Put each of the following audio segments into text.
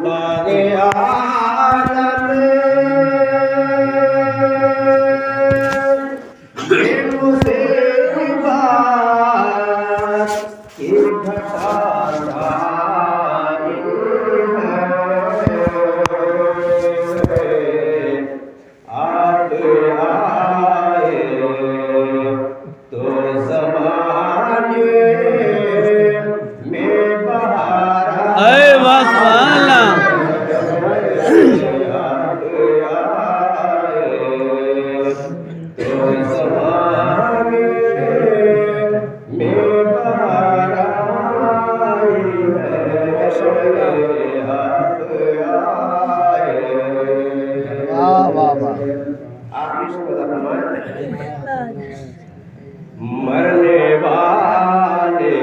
बागे आलम मुझसे बात की घटा आप आए तो ज़माने में अरे वाह सुभान मरने वाले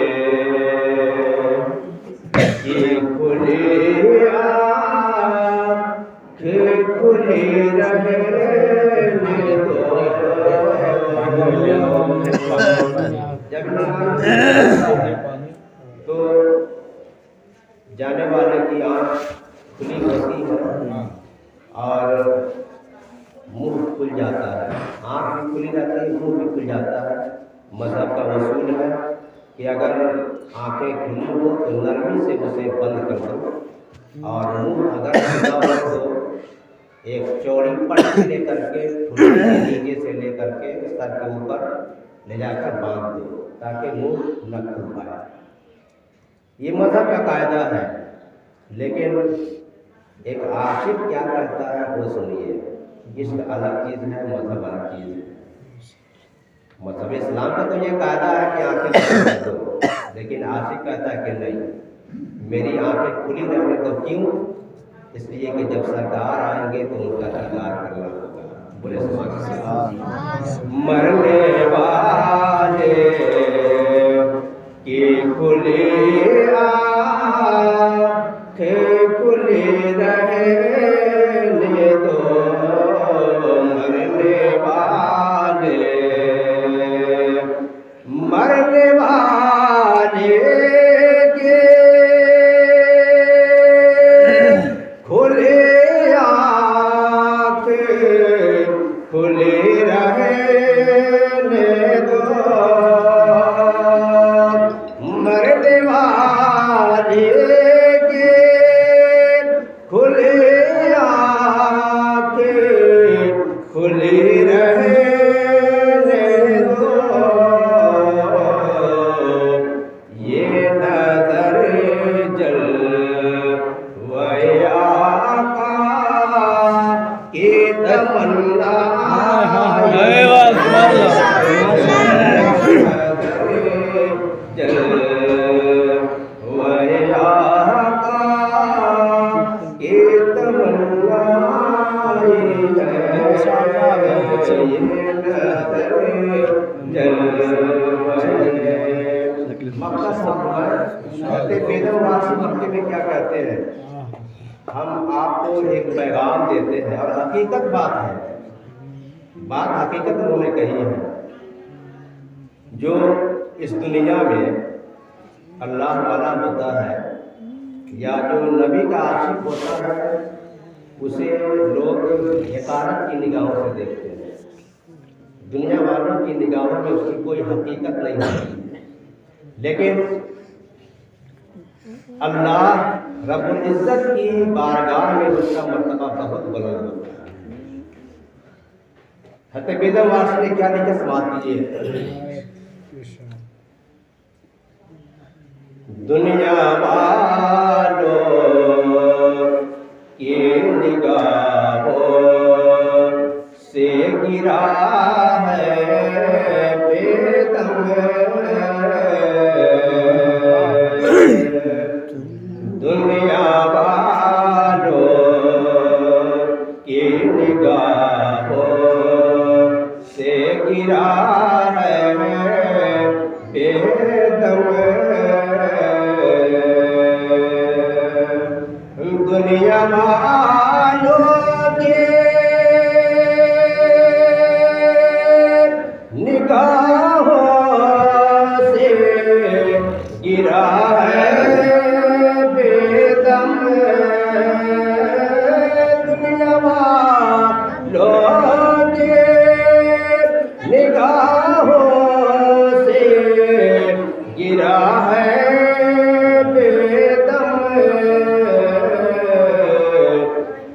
की खुली आँखें खुली रहे तो जाने वाले की आँख खुली होती है और मुंह खुल जाता है। आँख भी खुली रहती है, मुंह भी खुल जाता है। मज़हब का उसूल है कि अगर आँखें खुली हो तो नरमी से उसे बंद कर दो और मुंह अगर खुला हो तो एक चौड़ी पट्टी लेकर के नीचे से लेकर के सर के ऊपर ले जाकर बांध दो ताकि मुंह न खुल पाए। ये मज़हब का कायदा है। लेकिन एक आशिक क्या कहता है वो सुनिए। इश्क अलग चीज़ है, मज़हब अलग चीज़ है। मज़हब इस्लाम का तो ये कायदा है कि आँखें बंद कर दो, लेकिन आशिक कहता है कि नहीं, मेरी आँखें खुली रहने तो क्यों? इसलिए कि जब सरकार आएंगे तो उनका दीदार करना होगा। बोले मरने वाले की खुली आँखें खुली रहने दो, मरने वाले के खुले आँखें खुले रहने दो, मरने वाले के खुले आँखें खुली रहने दो। ये नजर जलवे आका की तमन्ना अरे वाह सुभान जलवे आका की तमन्ना मक्के में क्या कहते हैं, हम आपको एक पैगाम देते हैं और हकीकत बात है, बात हकीकत उन्होंने कही है। जो इस दुनिया में अल्लाह वाला होता है या जो नबी का आशिक होता है उसे लोग हक़ारत की निगाहों से देखते हैं। दुनिया वालों की निगाहों में उसकी कोई हकीकत नहीं होती। लेकिन अल्लाह रब्बुल इज़्ज़त की बारगाह में उसका मर्तबा बहुत बुलंद होता है। हज़रत बेदम वासी ने क्या लिखा समाज कीजिए। दुनिया वालों की निगाहों से गिरा है बेदम, दुनिया वालों की निगाहों से गिरा है बेदम, दुनिया वालों के निगाहों से गिरा है बेदम दुनिया वालों के निगाहों से गिरा है बेदम,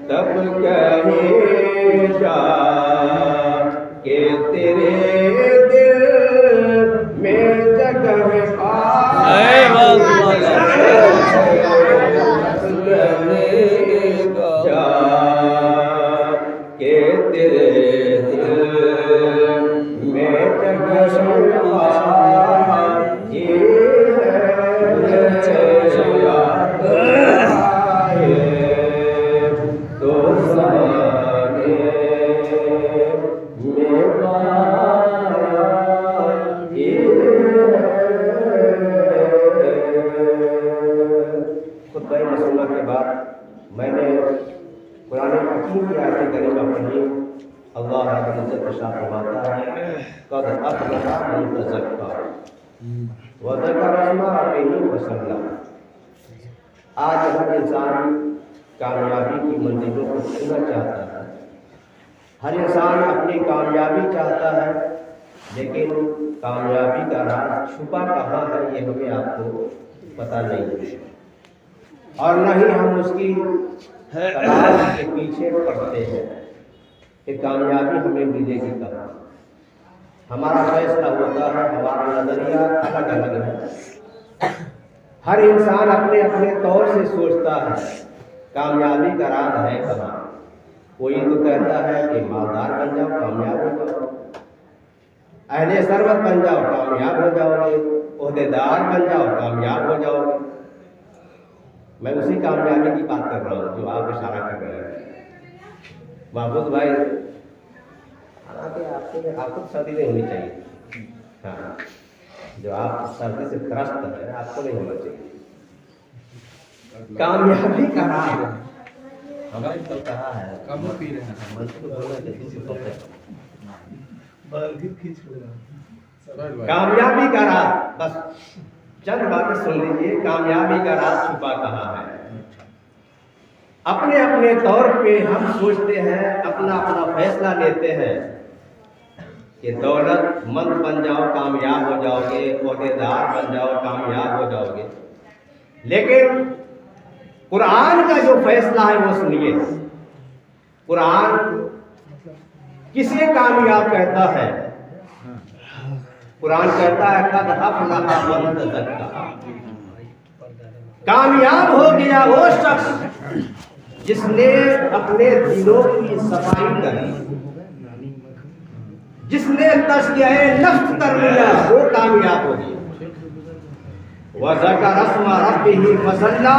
तब कहेगा कि तेरे दिल में जगह के तेरे दिल में जगह तो खुतबा रसूलुल्लाह के बाद मैंने कुरान हकीम की आयत करीमा पढ़ी। अल्लाह रब्बुल इज्जत इरशाद फरमाता है, क़द अफ़लहा मन तज़क्का व ज़करा इस्मा रब्बिही फसल्ला। आज हर इंसान कामयाबी की मंजिलों को छूना चाहता है, हर इंसान अपनी कामयाबी चाहता है, लेकिन कामयाबी का राज छुपा कहाँ है ये हमें आपको पता नहीं है, और न ही हम उसकी तलाश के पीछे पड़ते हैं कि कामयाबी हमें मिलेगी कहाँ। हमारा फैसला होता है, हमारा नजरिया अलग अलग है। हर इंसान अपने अपने तौर से सोचता है कामयाबी का राज है कहाँ। कोई तो कहता है कि मालदार बन जाओ कामयाब हो जाओ, अहले सरवत बन जाओ कामयाब हो जाओगे, ओहदेदार बन जाओ कामयाब हो जाओगे। मैं उसी कामयाबी की बात कर रहा हूँ जो आप इशारा कर रहे हैं महबूब भाई। हालांकि आपको सर्दी नहीं होनी चाहिए, हाँ, जो आप सर्दी से त्रस्त है आपको नहीं होना चाहिए। कामयाबी का राज हमारे तो कहा है, कम पी रहे हैं कामयाबी का राज, बस चंद बातें सुन लीजिए। कामयाबी का राज छुपा कहाँ है। अपने अपने तौर पे हम सोचते हैं, अपना अपना फैसला लेते हैं कि दौलतमंद बन जाओ कामयाब हो जाओगे, ओहदेदार बन जाओ कामयाब हो जाओगे। लेकिन कुरान का जो फैसला है वो सुनिए। कुरान किसे कामयाब कहता है? कुरान कहता है क़द अफ़लहा मन तज़क्का। कामयाब हो गया वो शख्स जिसने अपने दिलों की सफाई करी, जिसने तज़किया नफ्स कर लिया, वो कामयाब हो गया। व ज़करा इस्मा रब्बिही फसल्ला,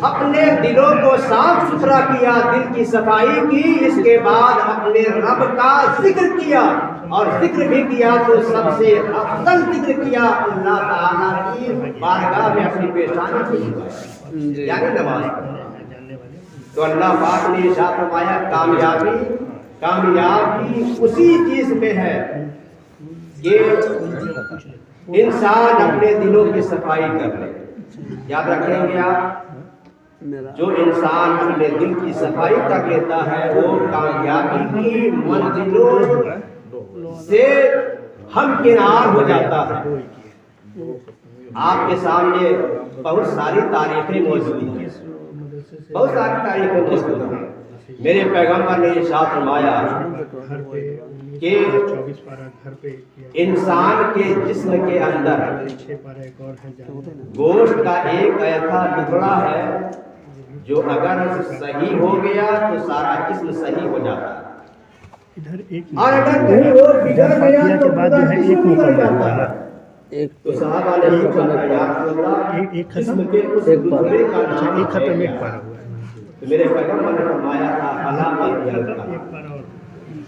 अपने दिलों को साफ सुथरा किया, दिल की सफाई की, इसके बाद अपने रब का जिक्र किया, और जिक्र भी किया तो सबसे अफजल जिक्र किया अल्लाह ताला की बारगाह में अपनी पेशानी की, यानी नमाज। तो अल्लाह पाक ने इरशाद फरमाया कामयाबी उसी चीज में है कि इंसान अपने दिलों की सफाई कर ले। याद रखेंगे आप, जो इंसान अपने दिल की सफाई कर लेता है वो कामयाबी की मंजिलों से हमकिनार हो जाता है। आपके सामने बहुत सारी तारीखें मौजूद हैं, बहुत सारी तारीखें मौजूद हैं। मेरे पैगंबर ने इरशाद फरमाया कि इंसान के जिस्म के अंदर गोश्त का एक ऐसा टुकड़ा है जो अगर सही हो गया तो सारा जिस्म सही हो जाता है, और अगर कहीं और बिगड़ गया तो पूरा जिस्म बिगड़ जाता है। तो साहबा ने पूछा या रसूल अल्लाह, जिस्म के उस टुकड़े का नाम खत्म एक पारा हुआ है। तो मेरे पैगंबर ने फरमाया था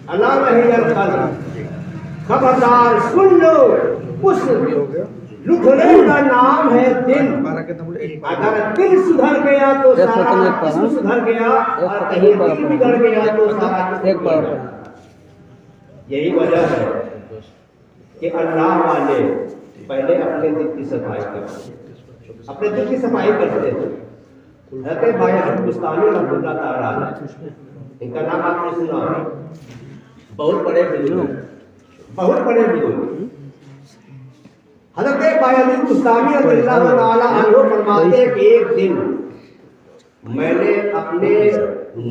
अला वहियल क़ल्ब, खबरदार सुन लो, उस लुथरे का नाम है दिल। अगर दिल सुधर गया तो सारा जिस्म सुधर गया, और कहीं दिल बिगड़ गया तो सारा जिस्म बिगड़ गया। यही वजह है कि अल्लाह वाले पहले अपने दिल की सफाई करो। अपने दिल की सफाई करते थे। हज़रत बायजीद बुस्तामी रहमतुल्लाह ताला अलैह, इनका नाम आपने सुना होगा, बहुत बड़े बुजुर्ग, बहुत बड़े बुजुर्ग। हज़रत बायजीद बुस्तामी रहमतुल्लाह ताला अलैह फरमाते हैं कि एक दिन मैंने अपने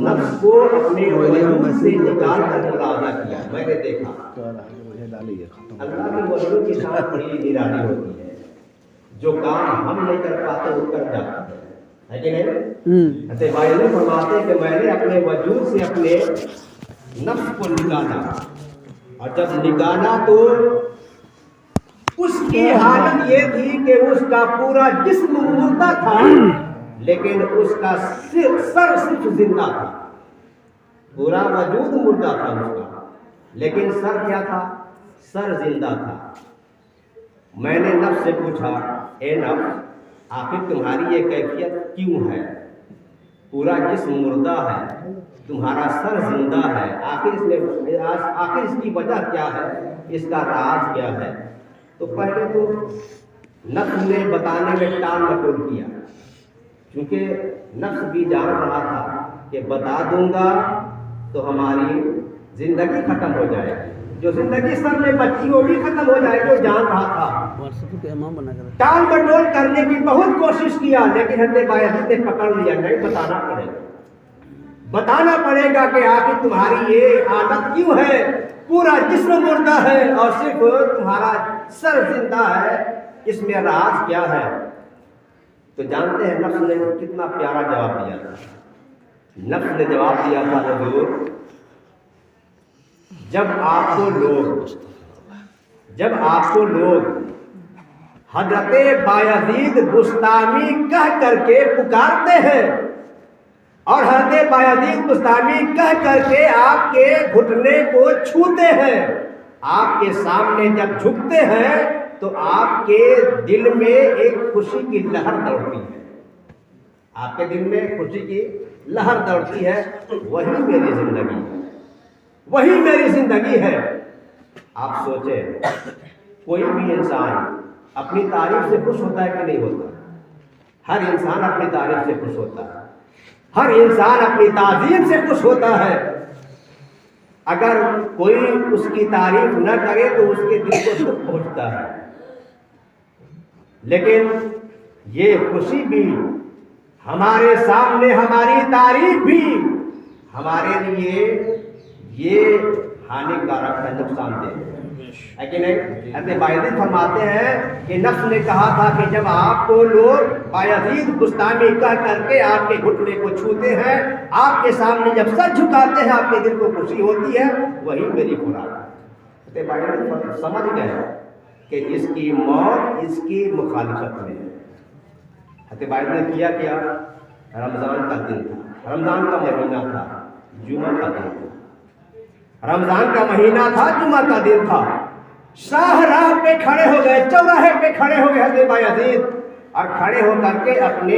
नफ्स को अपने वजूद से निकाल कर मुलाजा किया। मैंने देखा अल्लाह की वजूद की शान बड़ी निराली होती है। जो काम हम नहीं कर पाते वो कर जाते है कि नहीं? ऐसे भाई ने फरमाते कि मैंने अपने वजूद से अपने नफ्स को निकाला, और जब निकाला तो उसकी हालत ये थी कि उसका पूरा जिस्म मुर्दा था, लेकिन उसका सर सिर्फ जिंदा था। पूरा वजूद मुर्दा था उसका, लेकिन सर क्या था? सर जिंदा था। मैंने नफ्स से पूछा, ए नफ्स, आखिर तुम्हारी ये कैफियत क्यों है? पूरा जिस्म मुर्दा है, तुम्हारा सर जिंदा है, आखिर इसकी वजह क्या है? इसका राज क्या है? तो पहले तो नफ्स ने बताने में टाल मटोल किया, क्योंकि नफ्स भी जान रहा था कि बता दूंगा तो हमारी जिंदगी खत्म हो जाएगी, जो जिंदगी सर में बची वो भी खत्म हो जाएगी, वो जान रहा था। टाल मटोल करने की बहुत कोशिश किया, लेकिन हज़रत बायजीद ने पकड़ लिया, नहीं बताना पड़ेगा, बताना पड़ेगा कि आखिर तुम्हारी ये आदत क्यों है? पूरा जिस्म मुर्दा है और सिर्फ तुम्हारा सर जिंदा है, इसमें राज क्या है? तो जानते हैं नफ्स ने कितना प्यारा जवाब दिया था। नफ्स ने जवाब दिया था, हुजूर, जब आपको लोग हज़रत बायजीद बुस्तामी कह करके पुकारते हैं और हज़रत बायजीद बुस्तामी कह करके आपके घुटने को छूते हैं, आपके सामने जब झुकते हैं तो आपके दिल में एक खुशी की लहर दौड़ती है, आपके दिल में खुशी की लहर दौड़ती है। वही मेरी जिंदगी है, वही मेरी जिंदगी है। आप सोचें, कोई भी इंसान अपनी तारीफ से खुश होता है कि नहीं होता? हर इंसान अपनी तारीफ से खुश होता है, हर इंसान अपनी ताज़ीम से खुश होता है। अगर कोई उसकी तारीफ न करे तो उसके दिल को दुख पहुंचता है। लेकिन ये खुशी भी हमारे सामने, हमारी तारीफ भी हमारे लिए ये हानिकारक है, नुकसानदेह है कि नहीं? हज़रत बायजीद फरमाते हैं कि नफ्स ने कहा था कि जब आपको लोग बायजीद बुस्तामी कह करके आपके घुटने को छूते हैं, आपके सामने जब सर झुकाते हैं, आपके दिल को खुशी होती है, वही मेरी खुराक है। हज़रत बायजीद समझ गए कि इसकी मौत इसकी मुखालिफत में है। हज़रत बायजीद ने किया क्या? रमज़ान का दिन था, रमज़ान का महीना था, जुमा का दिन था, रमज़ान का महीना था, जुमा का दिन था। शाहराह पे खड़े हो गए, चौराहे पे खड़े हो गए हज़रत बायजीद, और खड़े होकर के अपने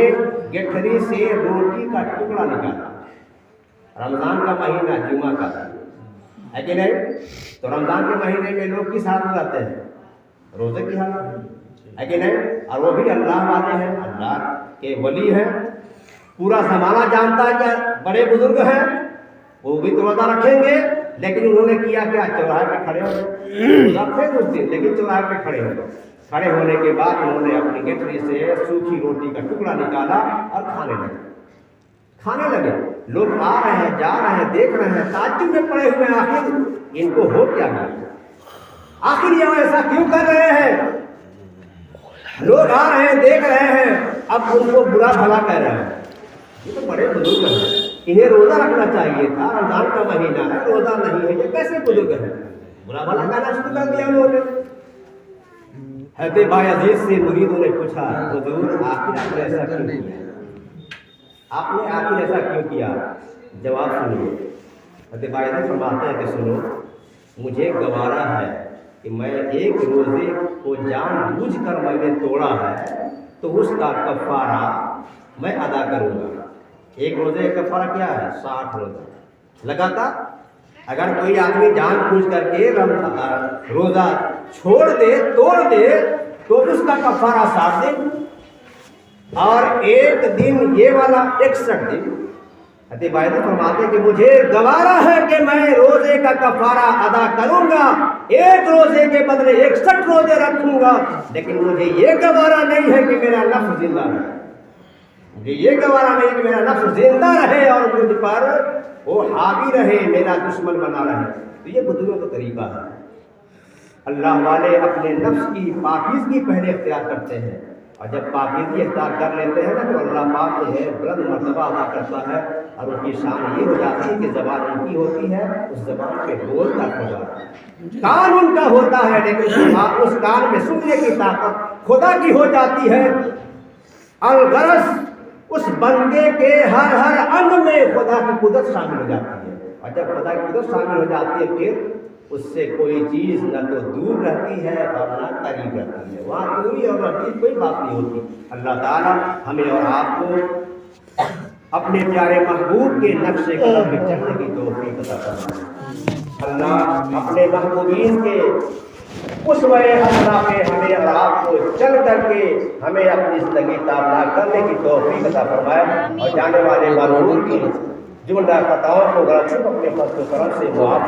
गेठरी से रोटी का टुकड़ा निकाला। रमज़ान का महीना, जुमा का दिन है कि नहीं? तो रमज़ान के महीने में लोग किस हालत में रहते हैं? रोज़े की हालत है कि नहीं? और वो भी अल्लाह वाले हैं, अल्लाह के वली हैं, पूरा ज़माना जानता है कि बड़े बुजुर्ग हैं, वो भी तो रोज़ा रखेंगे। लेकिन उन्होंने किया क्या? चौराहे पे खड़े हो गए, थे उस दिन, लेकिन चौराहे पे खड़े हो गए। खड़े होने के बाद उन्होंने अपनी गेठरी से सूखी रोटी का टुकड़ा निकाला और खाने लगे। लोग आ रहे हैं, जा रहे हैं, देख रहे हैं, ताज्जुब में पड़े हुए हैं, आखिर इनको हो क्या गया? आखिर ये ऐसा क्यों कर रहे हैं? लोग आ रहे हैं, देख रहे हैं, अब उनको बुरा भला कह रहे हैं। ये तो बड़े बुजुर्ग हैं, इन्हें रोज़ा रखना चाहिए था, रमज़ान का महीना है, रोज़ा नहीं है, ये कैसे बुजुर्ग है? बुरा भला कहना शुरू कर दिया उन्होंने। हज़रत बायजीद से मुरीदों ने पूछा, हुजूर आखिर आपने ऐसा क्यों किया? आपने आखिर ऐसा क्यों किया? जवाब सुनिए। हज़रत बायजीद फरमाते हैं कि सुनो, मुझे गवारा है कि मैं एक रोज़े को जानबूझकर मैंने तोड़ा है, तो उसका कफ़ारा मैं अदा करूँगा। एक रोज़े का कफ़ारा क्या है? 60 रोज़ा लगातार। अगर कोई आदमी जानबूझ करके रोज़ा छोड़ दे, तोड़ दे, तो उसका कफारा 7 दिन और 1 दिन ये वाला 61 दिन। हज़रत वाहिद फरमाते कि मुझे गवारा है कि मैं रोजे का कफारा अदा करूंगा, 1 रोजे के बदले 61 रोजे रखूंगा, लेकिन मुझे ये गवारा नहीं है कि मेरा नफ्स जिंदा रहे, मुझे ये गवारा नहीं कि मेरा नफ्स जिंदा रहे और मुझ पर वो हावी रहे, मेरा दुश्मन बना रहे। तो ये बुजुर्गों का तरीका है। अल्लाह वाले अपने नफ्स की पाकीज़गी पहले इख्तियार करते हैं, और जब पाकीज़गी इख्तियार कर लेते हैं ना तो अल्लाह पाक जो है बुलंद मर्तबा अदा करता है, और उनकी शान ये हो जाती है कि ज़बान उनकी होती है, उस ज़बान पे बोल तक हो जाता है, कान उनका होता है, लेकिन उस कान में सुनने की ताकत खुदा की हो जाती है। अलगरज उस बंदे के हर अंग में खुदा की कुदरत शामिल हो जाती है, और जब खुदा की कुदरत शामिल हो जाती है फिर उससे कोई चीज़ न तो दूर रहती है और न करीब रहती है, वहाँ दूरी और नज़दीक कोई बात नहीं होती। अल्लाह ताला हमें और आपको अपने प्यारे महबूब के नक्शे कदम में चलने की तौफीक अता फरमाए। अल्लाह अपने महबूबीन के उस वजह हसना पे हमें और आपको चल करके हमें अपनी ज़िंदगी ताबला करने की तौफीक अता फरमाए, और जाने वाले महबूब की जुमला खताओं को गलत अपने फज़ल करम से मुआफ़